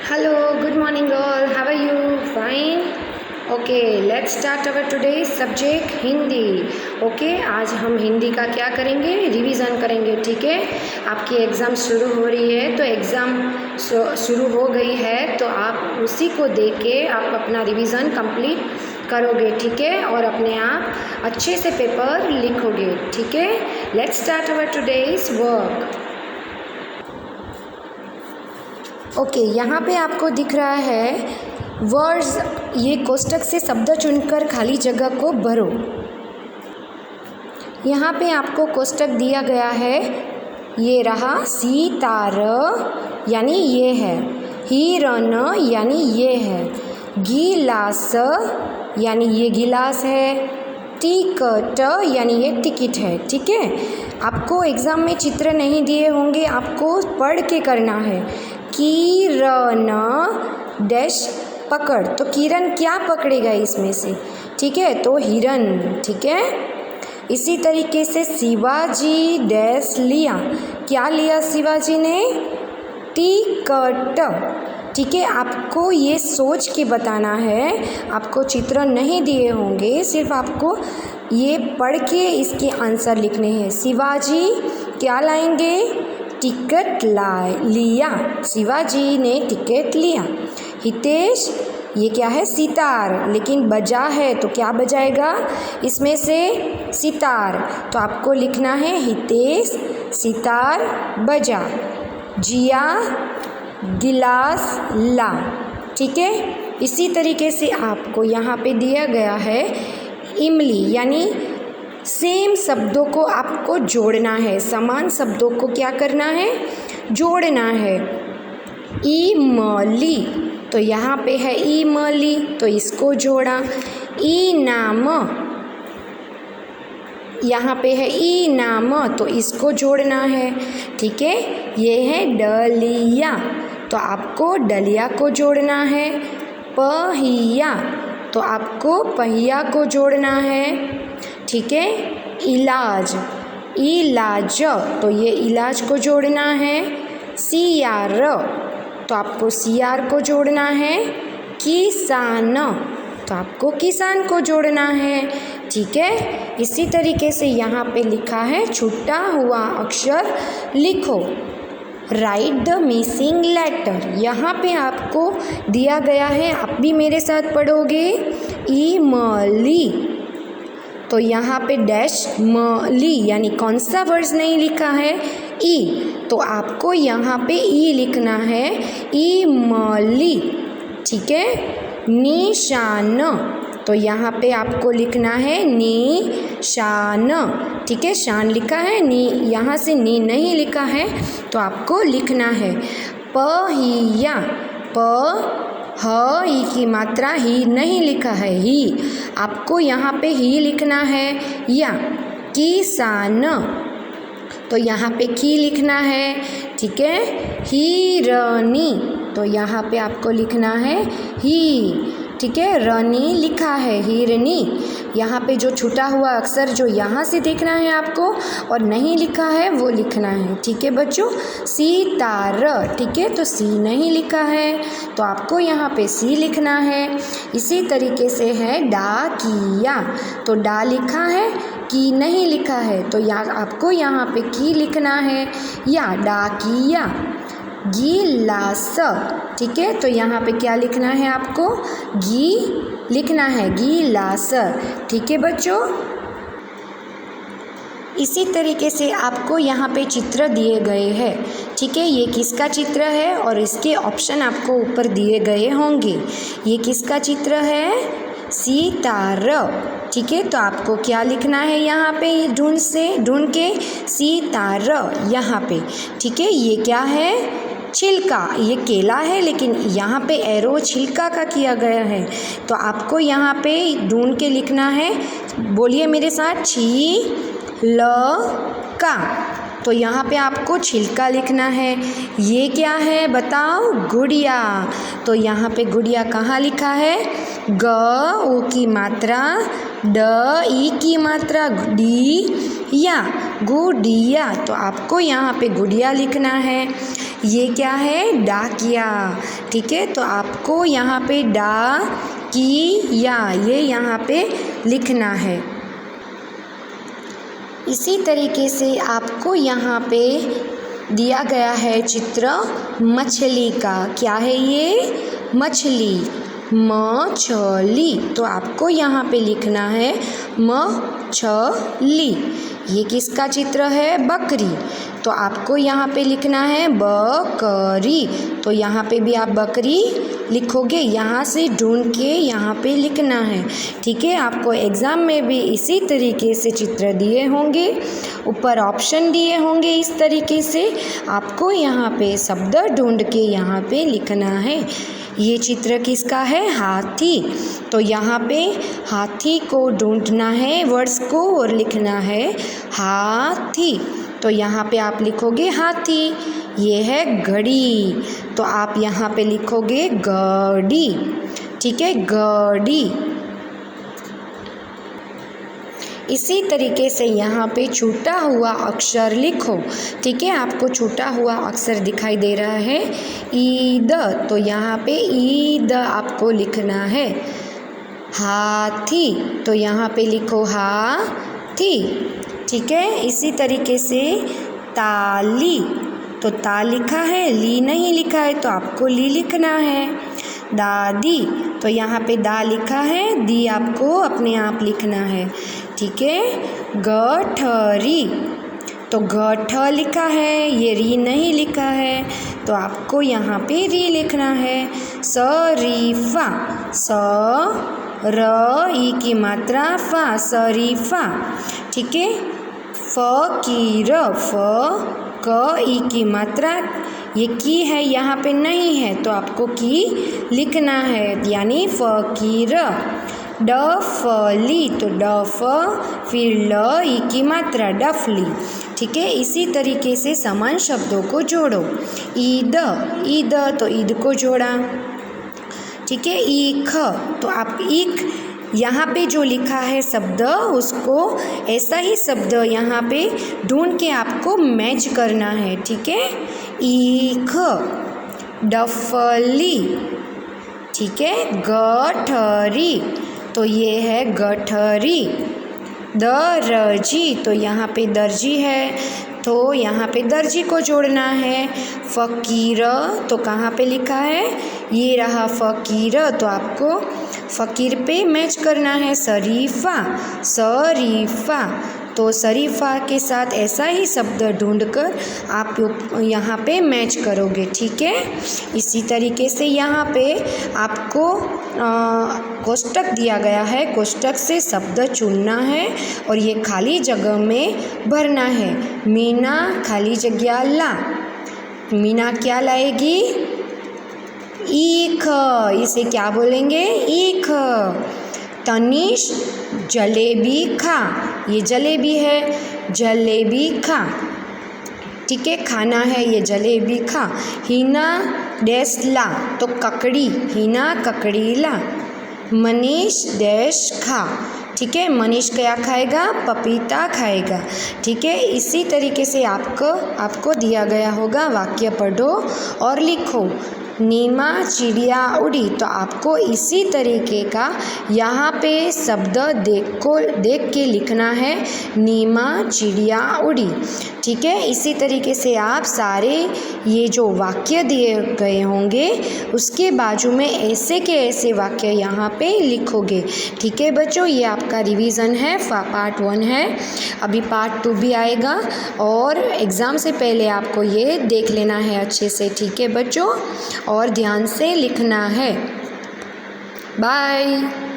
Hello, good morning all. How are you? Fine? Okay, let's start our today's subject Hindi. Okay, आज हम हिंदी का क्या करेंगे? रिवीजन करेंगे. ठीक है, आपकी एग्ज़ाम शुरू हो रही है तो एग्ज़ाम शुरू हो गई है तो आप उसी को देख के आप अपना रिवीजन कंप्लीट करोगे. ठीक है, और अपने आप अच्छे से पेपर लिखोगे. ठीक है, let's start our today's work. Okay, यहाँ पे आपको दिख रहा है वर्ड्स. ये कोष्टक से शब्द चुनकर खाली जगह को भरो. यहाँ पे आपको कोष्टक दिया गया है. ये रहा सितार यानी ये है, हिरण यानी ये है, गिलास यानी ये गिलास है, टिकट यानी ये टिकट है. ठीक है, आपको एग्ज़ाम में चित्र नहीं दिए होंगे, आपको पढ़ के करना है. किरण डैश पकड़, तो किरण क्या पकड़ेगा इसमें से? ठीक है, तो हिरन. ठीक है, इसी तरीके से शिवाजी डैश लिया, क्या लिया शिवाजी ने? टिकट. ठीक है, आपको ये सोच के बताना है, आपको चित्र नहीं दिए होंगे, सिर्फ आपको ये पढ़ के इसके आंसर लिखने हैं. शिवाजी क्या लाएंगे? टिकट लिया, शिवाजी ने टिकट लिया. हितेश ये क्या है? सितार, लेकिन बजा है तो क्या बजाएगा इसमें से? सितार. तो आपको लिखना है हितेश सितार बजा. जिया गिलास ला. ठीक है, इसी तरीके से आपको यहाँ पे दिया गया है इमली, यानी सेम शब्दों को आपको जोड़ना है. समान शब्दों को क्या करना है? जोड़ना है. इमली, तो यहाँ पे है इमली, तो इसको जोड़ा. इनाम, यहाँ पे है इनाम, तो इसको जोड़ना है. ठीक है, ये है डलिया, तो आपको डलिया को जोड़ना है. पहिया, तो आपको पहिया को जोड़ना है. ठीक है, इलाज, इलाज, तो ये इलाज को जोड़ना है. सियार, तो आपको सियार को जोड़ना है. किसान, तो आपको किसान को जोड़ना है. ठीक है, इसी तरीके से यहाँ पे लिखा है छूटा हुआ अक्षर लिखो. राइट द मिसिंग लेटर, यहाँ पे आपको दिया गया है, आप भी मेरे साथ पढ़ोगे. इमली, तो यहाँ पे डैश मली यानी कौन सा वर्ड्स नहीं लिखा है? ई, तो आपको यहाँ पे ई लिखना है. इमली. ठीक है, निशान, तो यहाँ पे आपको लिखना है निशान. ठीक है, शान लिखा है, नी यहाँ से नी नहीं लिखा है, तो आपको लिखना है. पहिया, प ह ई की मात्रा ही नहीं लिखा है, ही, आपको यहाँ पे ही लिखना है. या किसान, तो यहाँ पे की लिखना है. ठीक है, हिरनी, तो यहाँ पे आपको लिखना है ही. ठीक है, रनी लिखा है, हिरनी. यहाँ पे जो छूटा हुआ अक्षर जो यहाँ से देखना है आपको और नहीं लिखा है वो लिखना है. ठीक है बच्चों, सितार. ठीक है, तो सी नहीं लिखा है तो आपको यहाँ पे सी लिखना है. इसी तरीके से है डाकिया, तो डा लिखा है, की नहीं लिखा है, तो आपको यहाँ पे की लिखना है. या डाकिया. गिलास, ठीक है, तो यहाँ पे क्या लिखना है आपको? गी लिखना है, गिलास. ठीक है बच्चों, इसी तरीके से आपको यहाँ पे चित्र दिए गए हैं. ठीक है, ये किसका चित्र है और इसके ऑप्शन आपको ऊपर दिए गए होंगे. ये किसका चित्र है? सितार. ठीक है, तो आपको क्या लिखना है यहाँ पे? ढूंढ के सितार यहाँ पे. ठीक है, ये क्या है? छिलका. ये केला है लेकिन यहाँ पे एरो छिलका का किया गया है, तो आपको यहाँ पे ढूंढ के लिखना है. बोलिए मेरे साथ, छिलका. तो यहाँ पे आपको छिलका लिखना है. ये क्या है बताओ? गुड़िया. तो यहाँ पे गुड़िया कहाँ लिखा है? ग उ की मात्रा, ड ई की मात्रा, डी या गुड़िया, तो आपको यहाँ पे गुड़िया लिखना है. ये क्या है? डाकिया। ठीक है, तो आपको यहाँ पे डाकिया ये यहाँ पे लिखना है। इसी तरीके से आपको यहाँ पे दिया गया है चित्र मछली का। क्या है ये? मछली, मछली। तो आपको यहाँ पे लिखना है मछली। ये किसका चित्र है? बकरी। तो आपको यहाँ पे लिखना है बकरी। तो यहाँ पे भी आप बकरी लिखोगे, यहाँ से ढूंढ के यहाँ पे लिखना है। ठीक है, आपको एग्ज़ाम में भी इसी तरीके से चित्र दिए होंगे, ऊपर ऑप्शन दिए होंगे। इस तरीके से आपको यहाँ पे शब्द ढूंढ के यहाँ पे लिखना है। ये चित्र किसका है? हाथी। तो यहाँ पे हाथी को ढूंढना है वर्ड्स को और लिखना है हाथी। तो यहाँ पे आप लिखोगे हाथी। ये है घड़ी, तो आप यहाँ पे लिखोगे गाड़ी। ठीक है, गाड़ी। इसी तरीके से यहाँ पे छूटा हुआ अक्षर लिखो। ठीक है, आपको छूटा हुआ अक्षर दिखाई दे रहा है ईद। तो यहाँ पे ईद आपको लिखना है। हाथी, तो यहाँ पे लिखो हाथी। ठीक है, इसी तरीके से ताली। तो ता लिखा है, ली नहीं लिखा है, तो आपको ली लिखना है। दादी, तो यहाँ पे दा लिखा है, दी आपको अपने आप लिखना है। ठीक है, गठरी। तो गठ लिखा है, ये री नहीं लिखा है, तो आपको यहाँ पे री लिखना है। शरीफा, स र ई की मात्रा फा, शरीफा। ठीक है, फकीर, फ क ई की मात्रा ये की है यहाँ पे नहीं है, तो आपको की लिखना है, यानी फकीर। डफली, तो डफ फिर ल ई की मात्रा डफली। ठीक है, इसी तरीके से समान शब्दों को जोड़ो। ईद, ईद, तो ईद को जोड़ा। ठीक है, ईख, तो आप ईख यहाँ पे जो लिखा है शब्द उसको ऐसा ही शब्द यहाँ पे ढूंढ के आपको मैच करना है। ठीक है, ईख, डफली। ठीक है, गठरी, तो ये है गठरी। दर्जी, तो यहाँ पे दर्जी है, तो यहाँ पे दर्जी को जोड़ना है। फ़कीर, तो कहाँ पे लिखा है? ये रहा फ़कीर, तो आपको फ़कीर पे मैच करना है। शरीफा, शरीफा, तो शरीफा के साथ ऐसा ही शब्द ढूंढकर आप यहाँ पे मैच करोगे। ठीक है, इसी तरीके से यहाँ पे आपको कोष्टक दिया गया है, कोष्टक से शब्द चुनना है और ये खाली जगह में भरना है। मीना खाली जगह ला, मीना क्या लाएगी? ईख, इसे क्या बोलेंगे? ईख। तनिष जलेबी खा, ये जलेबी है, जलेबी खा। ठीक है, खाना है, ये जलेबी खा। हिना डैश ला, तो ककड़ी, हिना ककड़ी ला। मनीष डैश खा, ठीक है, मनीष क्या खाएगा? पपीता खाएगा। ठीक है, इसी तरीके से आपको दिया गया होगा, वाक्य पढ़ो और लिखो। नीमा चिड़िया उड़ी, तो आपको इसी तरीके का यहाँ पे शब्द देख के लिखना है, नीमा चिड़िया उड़ी। ठीक है, इसी तरीके से आप सारे ये जो वाक्य दिए गए होंगे उसके बाजू में ऐसे के ऐसे वाक्य यहाँ पे लिखोगे। ठीक है बच्चों, ये आपका रिवीजन है, पार्ट 1 है। अभी पार्ट 2 भी आएगा और एग्ज़ाम से पहले आपको ये देख लेना है अच्छे से। ठीक है बच्चों, और ध्यान से लिखना है। बाय।